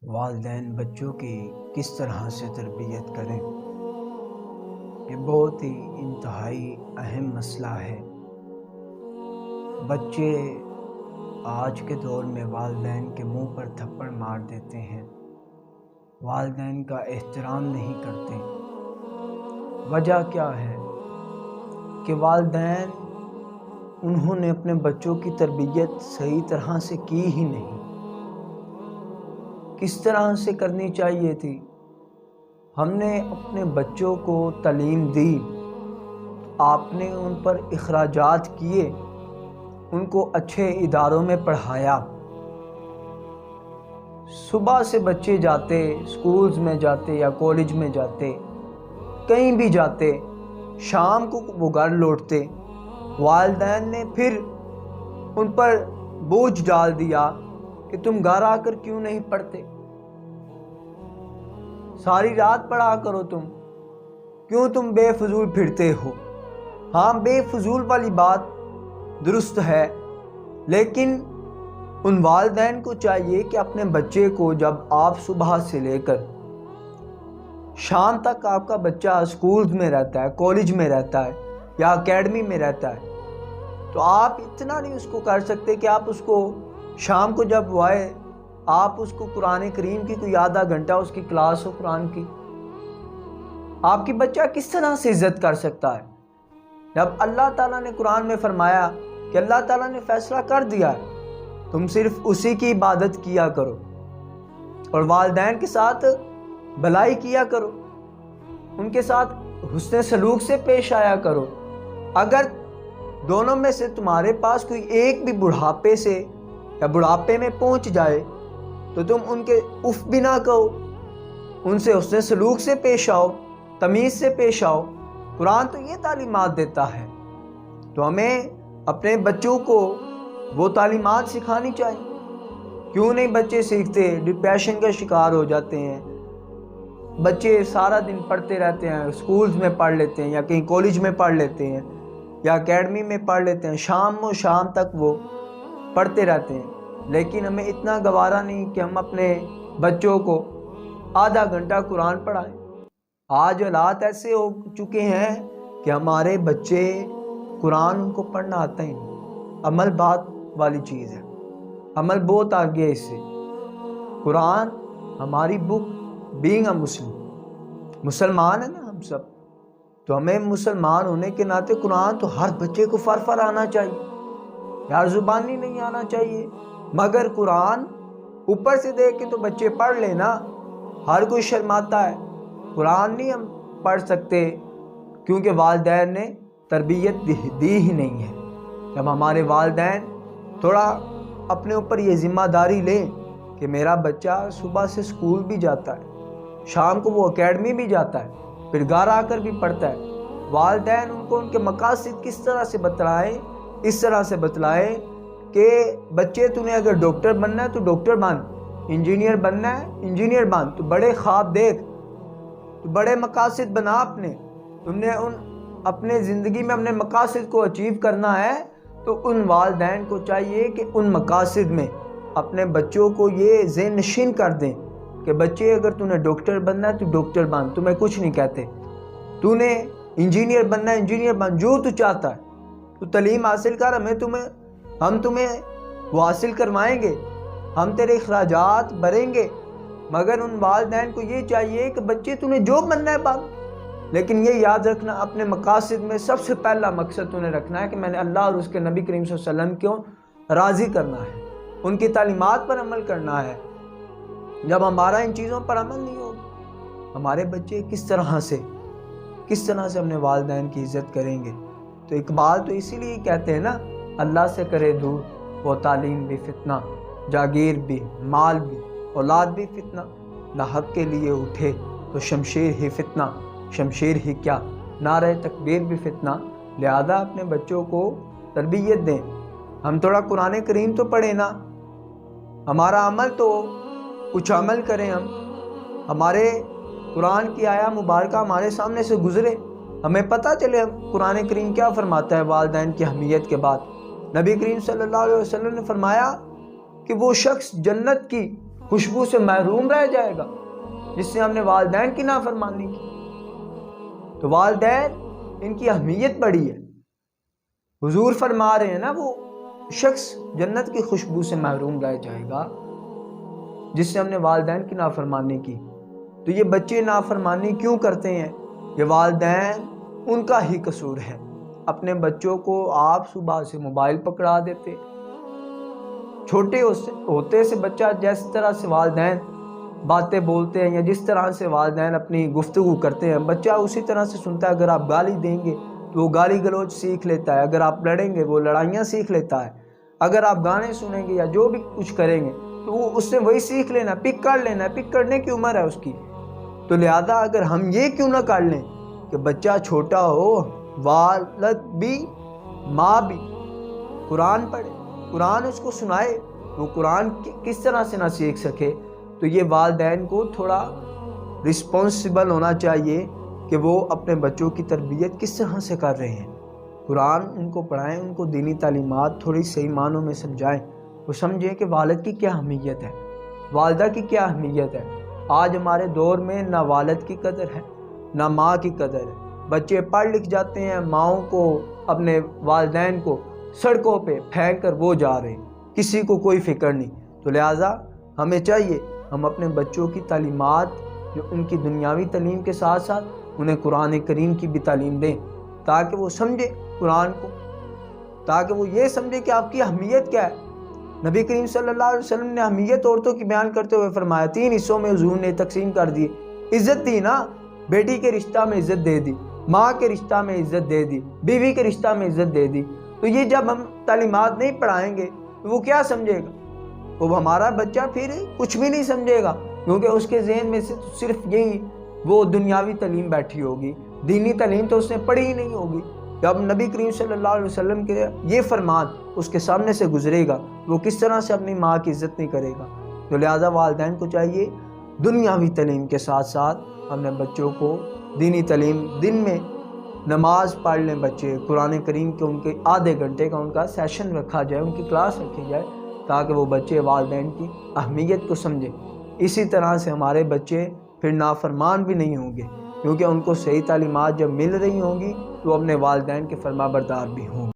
والدین بچوں کی کس طرح سے تربیت کریں، یہ بہت ہی انتہائی اہم مسئلہ ہے۔ بچے آج کے دور میں والدین کے منہ پر تھپڑ مار دیتے ہیں، والدین کا احترام نہیں کرتے۔ وجہ کیا ہے کہ والدین انہوں نے اپنے بچوں کی تربیت صحیح طرح سے کی ہی نہیں۔ کس طرح سے کرنی چاہیے تھی؟ ہم نے اپنے بچوں کو تعلیم دی، آپ نے ان پر اخراجات کیے، ان کو اچھے اداروں میں پڑھایا۔ صبح سے بچے جاتے، سکولز میں جاتے یا کالج میں جاتے، کہیں بھی جاتے، شام کو وہ گھر لوٹتے۔ والدین نے پھر ان پر بوجھ ڈال دیا کہ تم گھر آ کر کیوں نہیں پڑھتے، ساری رات پڑھا کرو، کیوں تم بے فضول پھرتے ہو۔ ہاں، بے فضول والی بات درست ہے، لیکن ان والدین کو چاہیے کہ اپنے بچے کو جب آپ صبح سے لے کر شام تک آپ کا بچہ سکولز میں رہتا ہے، کالج میں رہتا ہے یا اکیڈمی میں رہتا ہے، تو آپ اتنا نہیں اس کو کر سکتے کہ آپ اس کو شام کو جب وہ آئے آپ اس کو قرآن کریم کی کوئی آدھا گھنٹہ اس کی کلاس ہو قرآن کی۔ آپ کی بچہ کس طرح سے عزت کر سکتا ہے جب اللہ تعالیٰ نے قرآن میں فرمایا کہ اللہ تعالیٰ نے فیصلہ کر دیا ہے تم صرف اسی کی عبادت کیا کرو اور والدین کے ساتھ بھلائی کیا کرو، ان کے ساتھ حسن سلوک سے پیش آیا کرو۔ اگر دونوں میں سے تمہارے پاس کوئی ایک بھی بڑھاپے سے یا بڑھاپے میں پہنچ جائے تو تم ان کے اف بھی نہ کہو، ان سے حسن سلوک سے پیش آؤ، تمیز سے پیش آؤ۔ قرآن تو یہ تعلیمات دیتا ہے، تو ہمیں اپنے بچوں کو وہ تعلیمات سکھانی چاہیے۔ کیوں نہیں بچے سیکھتے؟ ڈپریشن کا شکار ہو جاتے ہیں بچے، سارا دن پڑھتے رہتے ہیں، سکولز میں پڑھ لیتے ہیں یا کہیں کالج میں پڑھ لیتے ہیں یا اکیڈمی میں پڑھ لیتے ہیں، شام تک وہ پڑھتے رہتے ہیں، لیکن ہمیں اتنا گوارا نہیں کہ ہم اپنے بچوں کو آدھا گھنٹہ قرآن پڑھائیں۔ آج حالات ایسے ہو چکے ہیں کہ ہمارے بچے قرآن ان کو پڑھنا آتا ہی نہیں۔ عمل بات والی چیز ہے، عمل بہت آگے ہے اس سے۔ قرآن ہماری بک، بینگ اے مسلمان ہے نا ہم سب، تو ہمیں مسلمان ہونے کے ناطے قرآن تو ہر بچے کو فر آنا چاہیے، یار زبانی نہیں آنا چاہیے، مگر قرآن اوپر سے دیکھ کے تو بچے پڑھ لینا۔ ہر کوئی شرماتا ہے، قرآن نہیں ہم پڑھ سکتے کیونکہ والدین نے تربیت دی ہی نہیں ہے۔ جب ہمارے والدین تھوڑا اپنے اوپر یہ ذمہ داری لیں کہ میرا بچہ صبح سے سکول بھی جاتا ہے، شام کو وہ اکیڈمی بھی جاتا ہے، پھر گھر آ کر بھی پڑھتا ہے، والدین ان کو ان کے مقاصد کس طرح سے بتلائیں، اس طرح سے بتلائیں کہ بچے تُو نے اگر ڈاکٹر بننا ہے تو ڈاکٹر بن، انجینئر بننا ہے انجینئر بن، تو بڑے خواب دیکھ، تو بڑے مقاصد بنا اپنے، تم نے اپنے زندگی میں اپنے مقاصد کو اچیو کرنا ہے، تو ان والدین کو چاہیے کہ ان مقاصد میں اپنے بچوں کو یہ ذہن نشین کر دیں کہ بچے اگر تو نے ڈاکٹر بننا ہے تو ڈاکٹر بن، تمہیں کچھ نہیں کہتے، تو نے انجینئر بننا ہے انجینئر بن، جو تو چاہتا ہے تو تعلیم حاصل کر، ہم تمہیں وہ حاصل کروائیں گے، ہم تیرے اخراجات بھریں گے، مگر ان والدین کو یہ چاہیے کہ بچے تو نے جو بننا ہے بن، لیکن یہ یاد رکھنا اپنے مقاصد میں سب سے پہلا مقصد تو نے رکھنا ہے کہ میں نے اللہ اور اس کے نبی کریم صلی اللہ علیہ وسلم کو راضی کرنا ہے، ان کی تعلیمات پر عمل کرنا ہے۔ جب ہمارا ان چیزوں پر عمل نہیں ہوگا، ہمارے بچے کس طرح سے اپنے والدین کی عزت کریں گے؟ تو اقبال تو اسی لیے کہتے ہیں نا، اللہ سے کرے دور وہ تعلیم بھی فتنہ، جاگیر بھی، مال بھی، اولاد بھی فتنہ، نہ حق کے لیے اٹھے تو شمشیر ہی فتنہ، شمشیر ہی کیا، نعرہ تکبیر بھی فتنہ۔ لہذا اپنے بچوں کو تربیت دیں۔ ہم تھوڑا قرآن کریم تو پڑھیں نا، ہمارا عمل تو کچھ عمل کریں، ہمارے قرآن کی آیا مبارکہ ہمارے سامنے سے گزرے، ہمیں پتہ چلے قرآن کریم کیا فرماتا ہے والدین کی اہمیت کے بعد۔ نبی کریم صلی اللہ علیہ وسلم نے فرمایا کہ وہ شخص جنت کی خوشبو سے محروم رہ جائے گا جس سے ہم نے والدین کی نافرمانی کی؟ تو والدین ان کی اہمیت بڑی ہے۔ حضور فرما رہے ہیں نا، وہ شخص جنت کی خوشبو سے محروم رہ جائے گا جس سے ہم نے والدین کی نافرمانی کی۔ تو یہ بچے نافرمانی کیوں کرتے ہیں؟ یہ والدین ان کا ہی قصور ہے۔ اپنے بچوں کو آپ صبح سے موبائل پکڑا دیتے، چھوٹے ہوتے سے بچہ جس طرح سے والدین باتیں بولتے ہیں یا جس طرح سے والدین اپنی گفتگو کرتے ہیں بچہ اسی طرح سے سنتا ہے۔ اگر آپ گالی دیں گے تو وہ گالی گلوچ سیکھ لیتا ہے، اگر آپ لڑیں گے وہ لڑائیاں سیکھ لیتا ہے، اگر آپ گانے سنیں گے یا جو بھی کچھ کریں گے تو وہ اس سے وہی سیکھ لینا، پک کر لینا ہے، پک کرنے کی عمر ہے اس کی۔ تو لہذا اگر ہم یہ کیوں نہ کر لیں کہ بچہ چھوٹا ہو، والد بھی ماں بھی قرآن پڑھے، قرآن اس کو سنائے، وہ قرآن کس طرح سے نہ سیکھ سکے؟ تو یہ والدین کو تھوڑا رسپانسبل ہونا چاہیے کہ وہ اپنے بچوں کی تربیت کس طرح سے کر رہے ہیں۔ قرآن ان کو پڑھائیں، ان کو دینی تعلیمات تھوڑی صحیح معنوں میں سمجھائیں، وہ سمجھیں کہ والد کی کیا اہمیت ہے، والدہ کی کیا اہمیت ہے۔ آج ہمارے دور میں نہ والد کی قدر ہے نہ ماں کی قدر ہے۔ بچے پڑھ لکھ جاتے ہیں، ماؤں کو، اپنے والدین کو سڑکوں پہ پھینک کر وہ جا رہے ہیں، کسی کو کوئی فکر نہیں۔ تو لہٰذا ہمیں چاہیے ہم اپنے بچوں کی تعلیمات، جو ان کی دنیاوی تعلیم کے ساتھ ساتھ انہیں قرآن کریم کی بھی تعلیم دیں، تاکہ وہ سمجھے قرآن کو، تاکہ وہ یہ سمجھے کہ آپ کی اہمیت کیا ہے۔ نبی کریم صلی اللہ علیہ وسلم نے اہمیت عورتوں کی بیان کرتے ہوئے فرمایا، 3 حصوں میں حضور نے تقسیم کر دی۔ عزت دی نا، بیٹی کے رشتہ میں عزت دے دی، ماں کے رشتہ میں عزت دے دی، بیوی کے رشتہ میں عزت دے دی۔ تو یہ جب ہم تعلیمات نہیں پڑھائیں گے تو وہ کیا سمجھے گا؟ وہ ہمارا بچہ پھر کچھ بھی نہیں سمجھے گا، کیونکہ اس کے ذہن میں سے صرف یہی وہ دنیاوی تعلیم بیٹھی ہوگی، دینی تعلیم تو اس نے پڑھی ہی نہیں ہوگی۔ جب نبی کریم صلی اللہ علیہ وسلم کے یہ فرمان اس کے سامنے سے گزرے گا، وہ کس طرح سے اپنی ماں کی عزت نہیں کرے گا؟ تو لہٰذا والدین کو چاہیے دنیاوی تعلیم کے ساتھ ساتھ اپنے بچوں کو دینی تعلیم، دن میں نماز پڑھ لیں بچے، قرآن کریم کے ان کے آدھے گھنٹے کا ان کا سیشن رکھا جائے، ان کی کلاس رکھی جائے، تاکہ وہ بچے والدین کی اہمیت کو سمجھیں۔ اسی طرح سے ہمارے بچے پھر نافرمان بھی نہیں ہوں گے، کیونکہ ان کو صحیح تعلیمات جب مل رہی ہوں گی تو اپنے والدین کے فرما بردار بھی ہوں گے۔